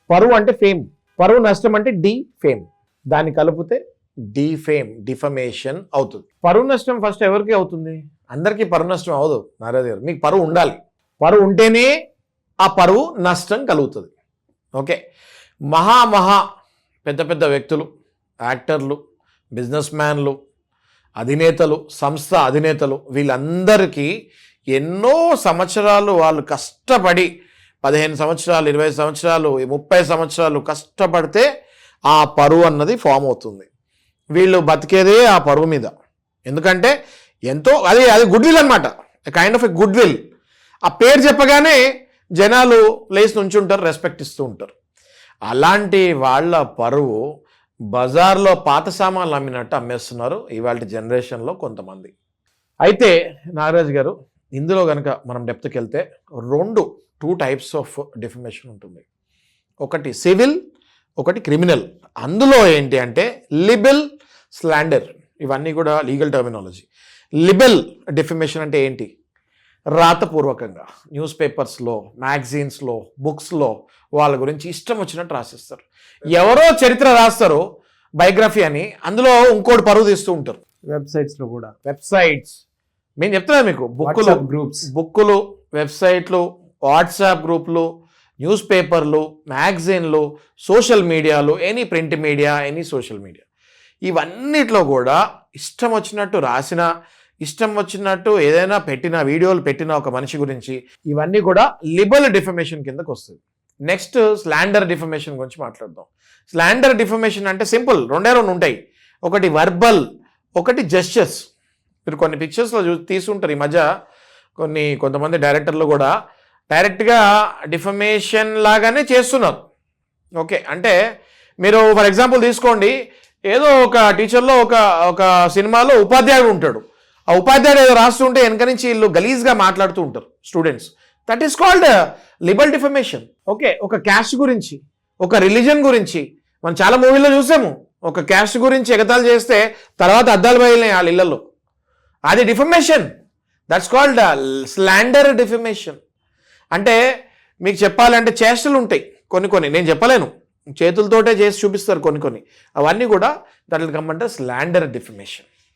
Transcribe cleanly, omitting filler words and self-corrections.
పరువు అంటే ఫేమ్, పరువు నష్టం అంటే డి ఫేమ్, దాన్ని కలిపితే డిఫేమ్, డిఫమేషన్ అవుతుంది. పరువు నష్టం ఫస్ట్ ఎవరికి అవుతుంది? అందరికీ పరువు నష్టం అవదు నారాజు గారు. మీకు పరువు ఉండాలి, పరువు ఉంటేనే ఆ పరువు నష్టం కలుగుతుంది. ఓకే, మహా పెద్ద పెద్ద వ్యక్తులు, యాక్టర్లు, బిజినెస్ మ్యాన్లు, అధినేతలు, సంస్థ అధినేతలు, వీళ్ళందరికీ ఎన్నో సంవత్సరాలు వాళ్ళు కష్టపడి 15 సంవత్సరాలు, 20 సంవత్సరాలు, 30 సంవత్సరాలు కష్టపడితే ఆ పరువు అన్నది ఫామ్ అవుతుంది. వీళ్ళు బతికేదే ఆ పరువు మీద. ఎందుకంటే ఎంతో అది గుడ్ విల్ అనమాట, kind of a good will. ఆ పేరు చెప్పగానే జనాలు లేచి నుంచుంటారు, రెస్పెక్ట్ ఇస్తూ ఉంటారు. అలాంటి వాళ్ళ పరువు బజార్లో పాత సామాన్లు అమ్మినట్టు అమ్మేస్తున్నారు ఇవాళ జనరేషన్లో కొంతమంది. అయితే నాగరాజు గారు, ఇందులో కనుక మనం డెప్త్కి వెళ్తే టూ టైప్స్ ఆఫ్ డిఫమేషన్ ఉంటుంది. ఒకటి సివిల్, ఒకటి క్రిమినల్. అందులో ఏంటి అంటే లిబెల్, స్లాండర్, ఇవన్నీ కూడా లీగల్ టర్మినాలజీ. లిబెల్ డిఫమేషన్ అంటే ఏంటి? రాతపూర్వకంగా న్యూస్ పేపర్స్లో, మ్యాగజైన్స్లో, బుక్స్లో వాళ్ళ గురించి ఇష్టం వచ్చినట్టు రాసిస్తారు. ఎవరో చరిత్ర రాస్తారు బయోగ్రఫీ అని, అందులో ఇంకోటి పరువు తీస్తూ ఉంటారు. వెబ్సైట్స్లో కూడా, వెబ్సైట్స్ మేము చెప్తున్నాను మీకు, బుక్కులు, వెబ్సైట్లు, వాట్సాప్ గ్రూపులు, న్యూస్ పేపర్లు, మ్యాగజైన్లు, సోషల్ మీడియాలు, any print media, any social media, ఇవన్నిట్లో కూడా ఇష్టం వచ్చినట్టు రాసిన, ఇష్టం వచ్చినట్టు ఏదైనా పెట్టిన, వీడియోలు పెట్టిన ఒక మనిషి గురించి, ఇవన్నీ కూడా లిబెల్ డిఫమేషన్ కిందకు వస్తుంది. నెక్స్ట్ స్లాండర్ డిఫమేషన్ గురించి మాట్లాడదాం. స్లాండర్ డిఫమేషన్ అంటే సింపుల్, రెండే ఉంటాయి. ఒకటి వర్బల్, ఒకటి జెస్చర్స్. మీరు కొన్ని పిక్చర్స్లో తీసుకుంటారు ఈ మధ్య, కొంతమంది డైరెక్టర్లు కూడా డైరెక్ట్గా డిఫమేషన్ లాగానే చేస్తున్నారు. ఓకే, అంటే మీరు ఫర్ ఎగ్జాంపుల్ తీసుకోండి, ఏదో ఒక టీచర్లో ఒక సినిమాలో ఉపాధ్యాయుడు ఉంటాడు. ఆ ఉపాధ్యాయుడు ఏదో రాస్తుంటే వెనక నుంచి వీళ్ళు గలీజ్గా మాట్లాడుతూ ఉంటారు students. That is called libel defamation. Okay, ఒక క్యాస్ట్ గురించి, ఒక రిలీజన్ గురించి మనం చాలా మూవీల్లో చూసాము. ఒక క్యాస్ట్ గురించి ఎగతాళి చేస్తే తర్వాత అద్దాలు బయలునాయి వాళ్ళ ఇళ్లలో. అది defamation. That's called slander defamation. అంటే మీకు చెప్పాలంటే చేష్టలు ఉంటాయి కొన్ని, నేను చెప్పలేను, చేతులతోటే చేసి చూపిస్తారు కొన్ని. అవన్నీ కూడా that will come under slander defamation.